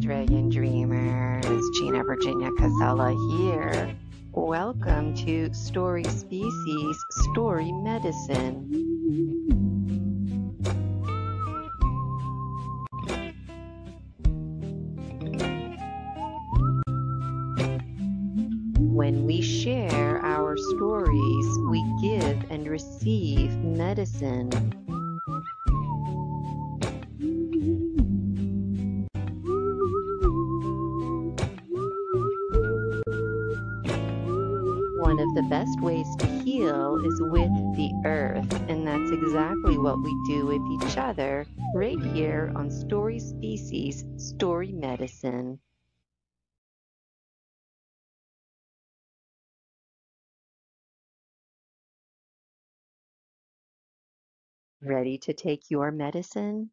Dragon Dreamers, Gina, Virginia, Casella here. Welcome to Story Species, Story Medicine. When we share our stories, we give and receive medicine. One of the best ways to heal is with the earth, and that's exactly what we do with each other right here on Story Species, Story Medicine. Ready to take your medicine?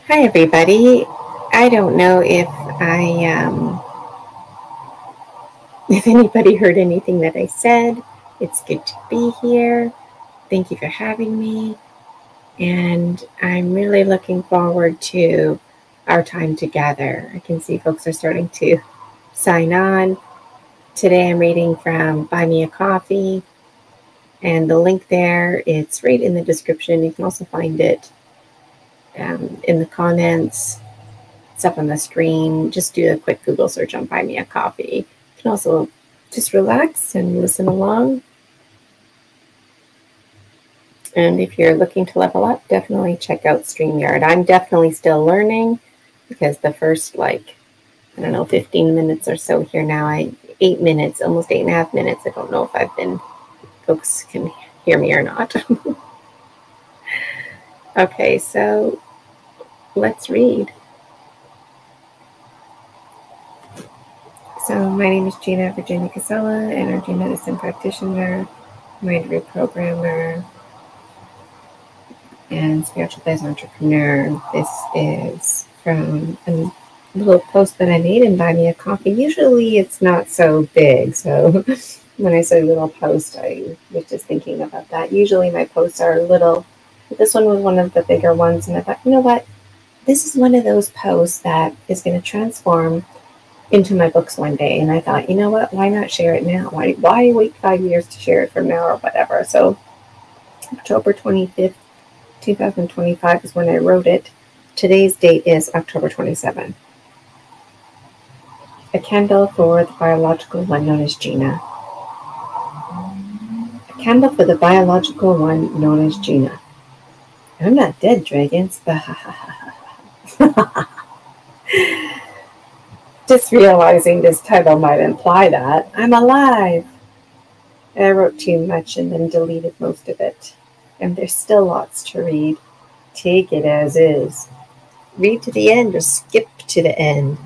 Hi, everybody. I don't know if if anybody heard anything that I said. It's good to be here. Thank you for having me. And I'm really looking forward to our time together. I can see folks are starting to sign on. Today I'm reading from Buy Me a Coffee. And the link there, it's right in the description. You can also find it in the comments. It's up on the screen. Just do a quick Google search on Buy Me a Coffee. You can also just relax and listen along. And if you're looking to level up, definitely check out Steam Yard. I'm definitely still learning because the first, 15 minutes or so here now, 8 minutes, almost 8.5 minutes. I don't know if folks can hear me or not. Okay, so let's read. So my name is Gina, Virginia Casella, energy medicine practitioner, mind reprogrammer, and spiritual biz entrepreneur. This is from a little post that I made in Buy Me a Coffee. Usually it's not so big, so when I say little post, I was just thinking about that. Usually my posts are little, but this one was one of the bigger ones, and I thought, you know what? This is one of those posts that is going to transform into my books one day. And I thought, you know what? Why not share it now? Why wait 5 years to share it from now or whatever? So October 25th, 2025 is when I wrote it. Today's date is October 27th. A candle for the biological one known as Gina. A candle for the biological one known as Gina. I'm not dead, dragons. Just realizing this title might imply that I'm alive. I wrote too much and then deleted most of it. And there's still lots to read. Take it as is. Read to the end or skip to the end.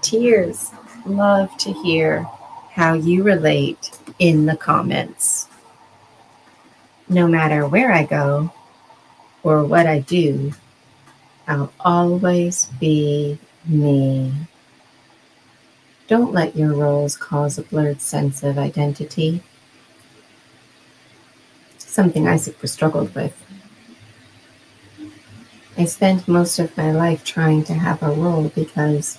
Tears. Love to hear how you relate in the comments. No matter where I go or what I do, I'll always be me. Don't let your roles cause a blurred sense of identity. Something I super struggled with. I spent most of my life trying to have a role because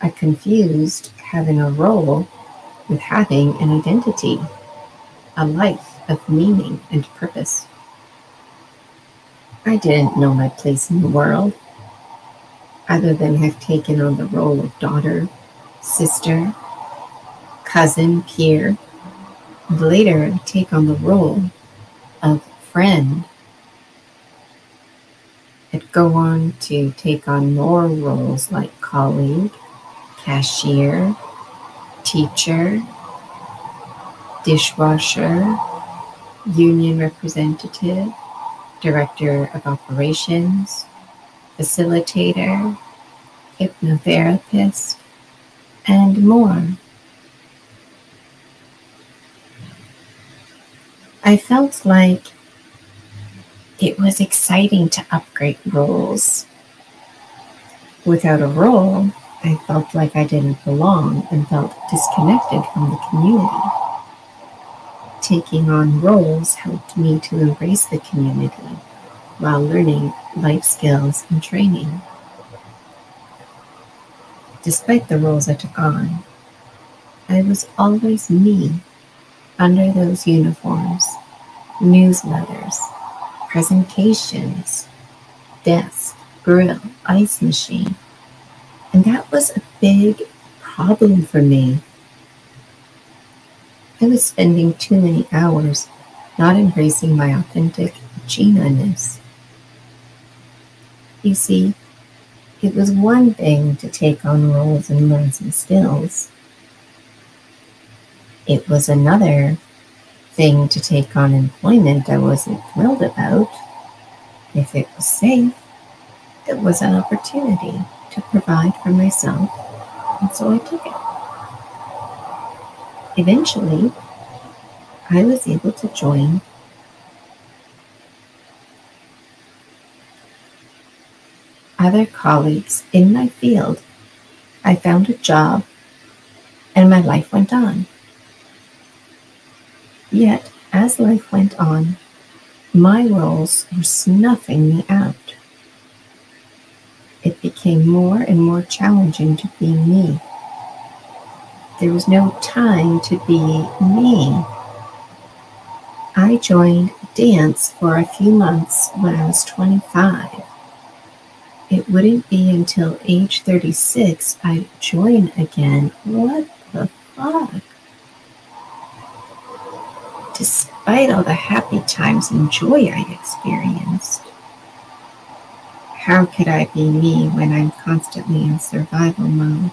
I confused having a role with having an identity, a life of meaning and purpose. I didn't know my place in the world, other than have taken on the role of daughter, sister, cousin, peer, and later take on the role of friend. I'd go on to take on more roles like colleague, cashier, teacher, dishwasher, union representative, director of operations, facilitator, hypnotherapist, and more. I felt like it was exciting to upgrade roles. Without a role, I felt like I didn't belong and felt disconnected from the community. Taking on roles helped me to embrace the community while learning life skills and training. Despite the roles I took on, I was always me under those uniforms, newsletters, presentations, desk, grill, ice machine. And that was a big problem for me. I was spending too many hours not embracing my authentic Gina-ness. You see, it was one thing to take on roles and learn some skills. It was another thing to take on employment I wasn't thrilled about. If it was safe, it was an opportunity to provide for myself, and so I took it. Eventually, I was able to join other colleagues in my field, I found a job and my life went on. Yet, as life went on, my roles were snuffing me out. It became more and more challenging to be me. There was no time to be me. I joined dance for a few months when I was 25. It wouldn't be until age 36 I'd join again. What the fuck? Despite all the happy times and joy I experienced, how could I be me when I'm constantly in survival mode?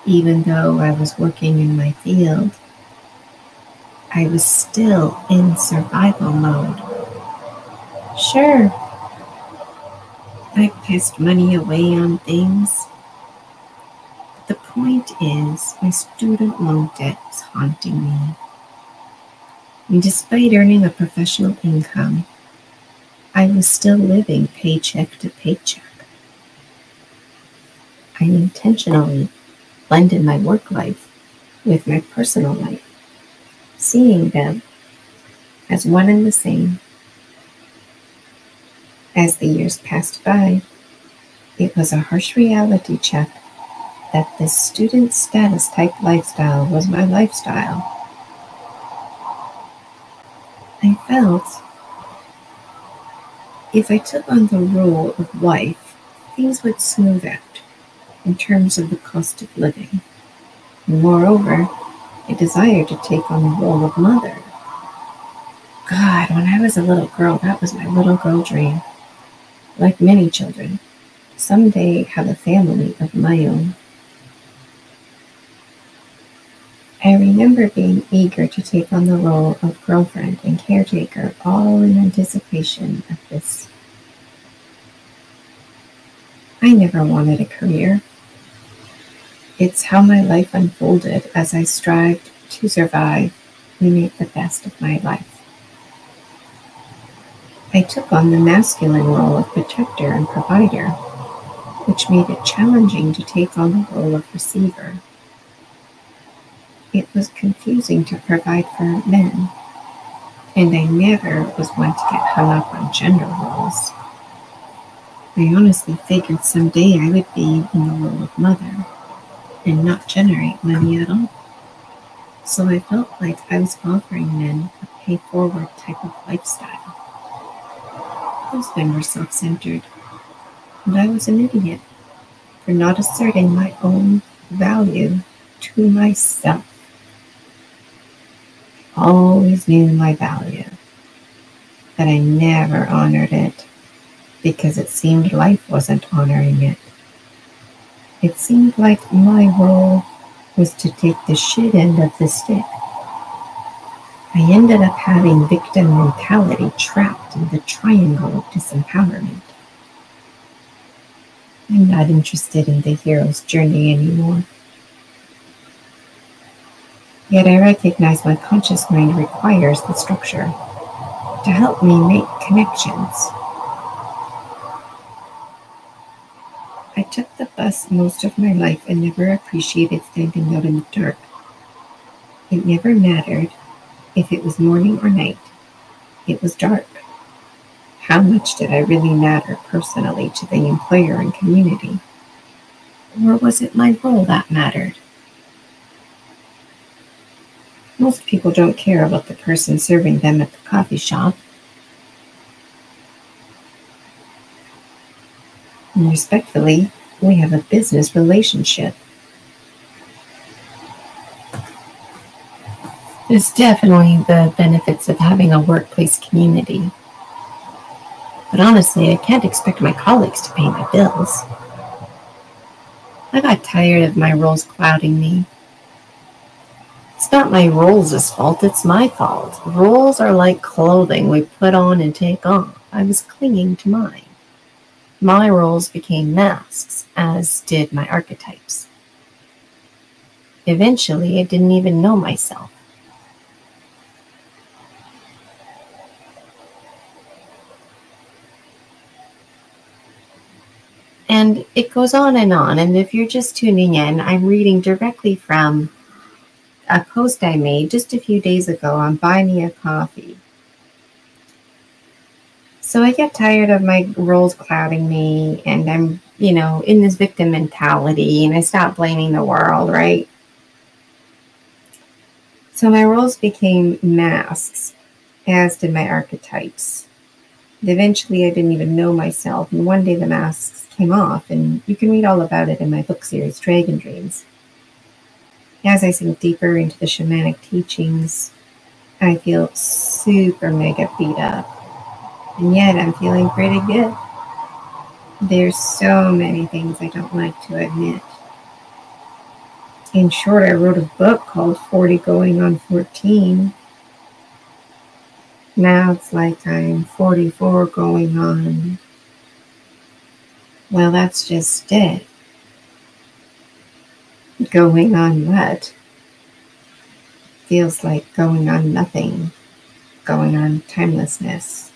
Even though I was working in my field, I was still in survival mode. Sure, I pissed money away on things. But the point is, my student loan debt was haunting me. And despite earning a professional income, I was still living paycheck to paycheck. I intentionally blended my work life with my personal life, seeing them as one and the same. As the years passed by, it was a harsh reality check that this student status type lifestyle was my lifestyle. I felt if I took on the role of wife, things would smooth out in terms of the cost of living. Moreover, I desired to take on the role of mother. God, when I was a little girl, that was my little girl dream. Like many children, someday have a family of my own. I remember being eager to take on the role of girlfriend and caretaker, all in anticipation of this. I never wanted a career. It's how my life unfolded as I strived to survive and make the best of my life. I took on the masculine role of protector and provider, which made it challenging to take on the role of receiver. It was confusing to provide for men, and I never was one to get hung up on gender roles. I honestly figured someday I would be in the role of mother and not generate money at all. So I felt like I was offering men a pay-forward type of lifestyle. Those men were self-centered, and I was an idiot for not asserting my own value to myself. I always knew my value, but I never honored it because it seemed life wasn't honoring it. It seemed like my role was to take the shit end of the stick. I ended up having victim mentality trapped in the triangle of disempowerment. I'm not interested in the hero's journey anymore. Yet I recognize my conscious mind requires the structure to help me make connections. I took the bus most of my life and never appreciated standing out in the dark. It never mattered if it was morning or night. It was dark. How much did I really matter personally to the employer and community? Or was it my role that mattered? Most people don't care about the person serving them at the coffee shop. And respectfully, we have a business relationship. There's definitely the benefits of having a workplace community. But honestly, I can't expect my colleagues to pay my bills. I got tired of my roles clouding me. It's not my roles' fault, it's my fault. Roles are like clothing we put on and take off. I was clinging to mine. My roles became masks, as did my archetypes. Eventually, I didn't even know myself. And it goes on. And if you're just tuning in, I'm reading directly from a post I made just a few days ago on Buy Me a Coffee. So I get tired of my roles clouding me, and I'm, in this victim mentality, and I stop blaming the world, right? So my roles became masks, as did my archetypes. And eventually I didn't even know myself, and one day the masks came off, and you can read all about it in my book series, Dragon Dreams. As I sink deeper into the shamanic teachings, I feel super mega beat up. And yet I'm feeling pretty good. There's so many things I don't like to admit. In short, I wrote a book called 40 Going on 14. Now it's like I'm 44 going on. Well, that's just it. Going on what? Feels like going on nothing. Going on timelessness.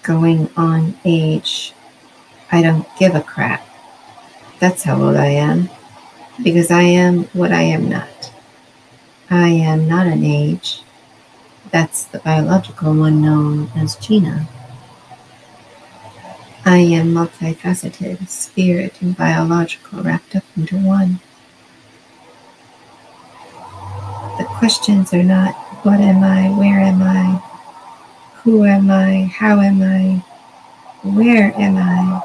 Going on age. I don't give a crap. That's how old I am. Because I am what I am not. I am not an age. That's the biological one known as Gina. I am multifaceted, spirit and biological wrapped up into one. The questions are not what am I, where am I, who am I, how am I, where am I.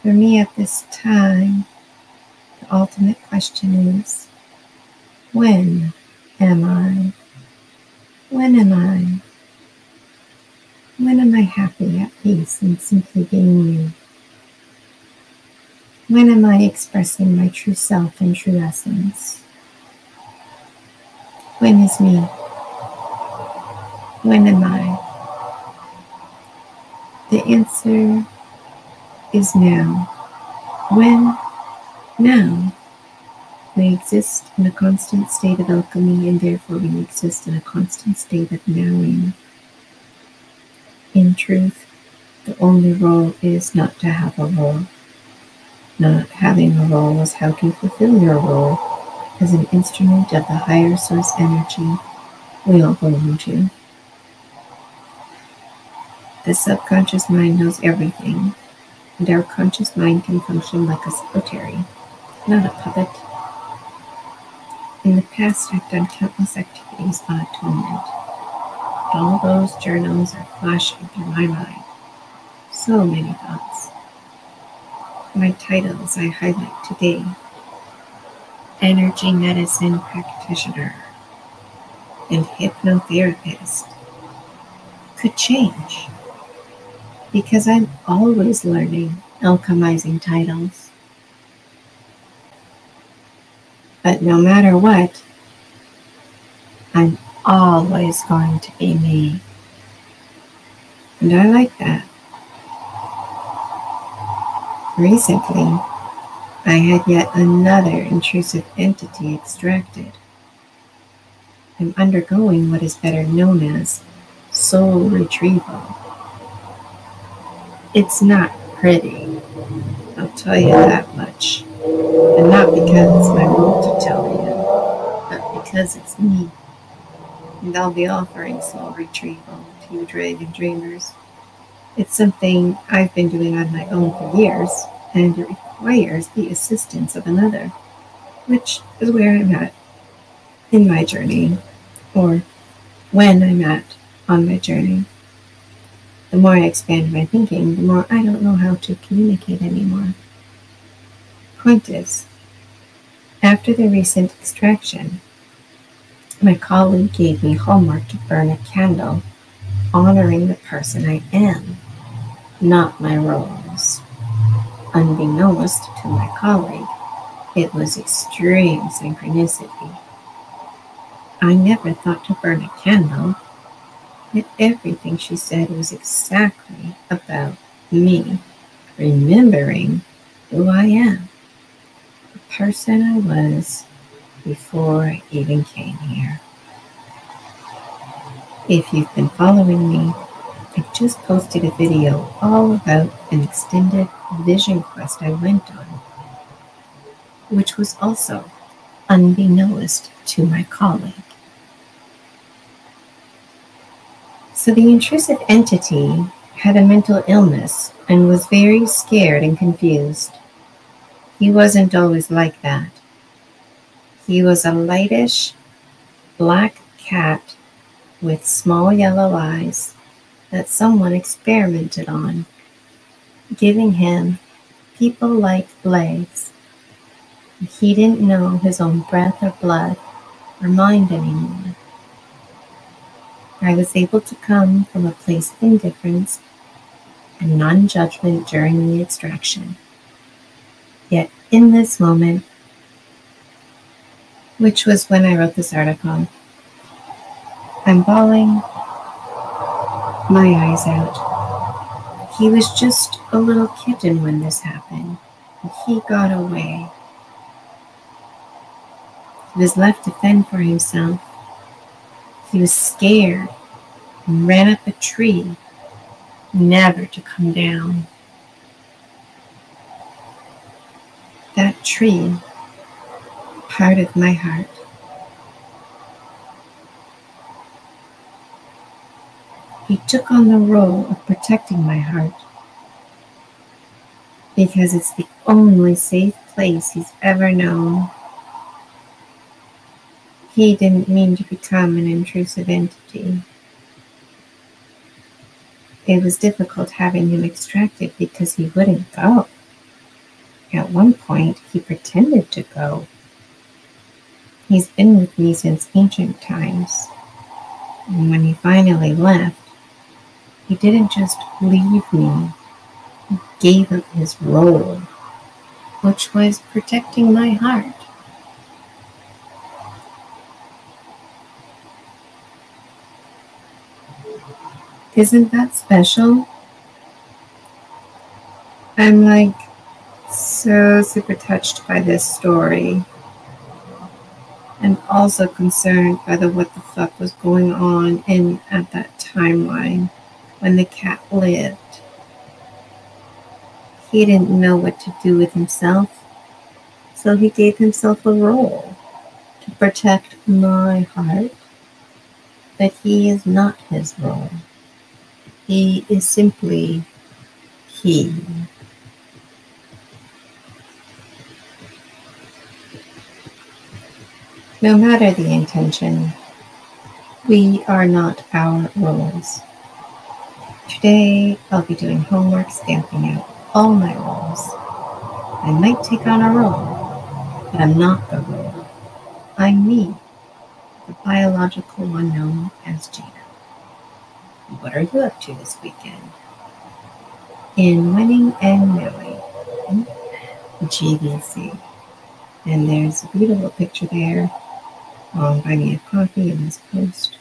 For me at this time, the ultimate question is, when am I? When am I? When am I happy, at peace, and simply being me? When am I expressing my true self and true essence? When is me? When am I? The answer is now. When? Now. We exist in a constant state of alchemy, and therefore we exist in a constant state of knowing. In truth, the only role is not to have a role. Not having a role is how to fulfill your role as an instrument of the higher source energy we all belong to. The subconscious mind knows everything, and our conscious mind can function like a secretary, not a puppet. In the past, I've done countless activities on atonement. All those journals are flashing through my mind. So many thoughts. My titles I highlight today: Energy Medicine Practitioner and Hypnotherapist, could change because I'm always learning, alchemizing titles. But no matter what, I'm always going to be me. And I like that. Recently, I had yet another intrusive entity extracted. I'm undergoing what is better known as soul retrieval. It's not pretty, I'll tell you that much. And not because it's my role to tell you, but because it's me. And I'll be offering soul retrieval to you dragon dreamers. It's something I've been doing on my own for years, and it requires the assistance of another, which is where I'm at in my journey, or when I'm at on my journey. The more I expand my thinking, the more I don't know how to communicate anymore. Point is, after the recent extraction, my colleague gave me homework to burn a candle honoring the person I am, not my roles. Unbeknownst to my colleague, it was extreme synchronicity. I never thought to burn a candle, yet everything she said was exactly about me, remembering who I am, the person I was before I even came here. If you've been following me, I just posted a video all about an extended vision quest I went on, which was also unbeknownst to my colleague. So the intrusive entity had a mental illness and was very scared and confused. He wasn't always like that. He was a lightish black cat with small yellow eyes that someone experimented on, giving him people-like legs. He didn't know his own breath or blood or mind anymore. I was able to come from a place of indifference and non-judgment during the extraction. Yet in this moment, which was when I wrote this article, I'm bawling my eyes out. He was just a little kitten when this happened, and he got away. He was left to fend for himself. He was scared and ran up a tree, never to come down. That tree, part of my heart. He took on the role of protecting my heart because it's the only safe place he's ever known. He didn't mean to become an intrusive entity. It was difficult having him extracted because he wouldn't go. At one point, he pretended to go. He's been with me since ancient times. And when he finally left, he didn't just leave me. He gave up his role, which was protecting my heart. Isn't that special? I'm like so super touched by this story, and also concerned by the what the fuck was going on at that timeline when the cat lived. He didn't know what to do with himself, so he gave himself a role to protect my heart, but he is not his role. He is simply he. No matter the intention, we are not our roles. Today, I'll be doing homework, stamping out all my roles. I might take on a role, but I'm not the role. I'm me, the biological one known as Gina. What are you up to this weekend? In winning and knowing, GBC. And there's a beautiful picture there. Buy me a coffee in this post.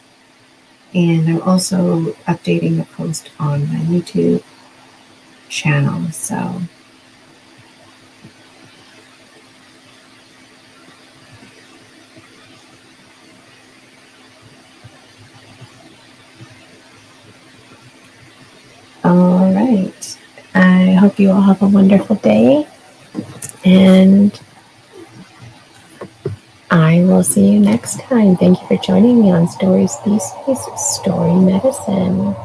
And I'm also updating the post on my YouTube channel. So all right. I hope you all have a wonderful day, and I will see you next time. Thank you for joining me on Story Species, Story Medicine.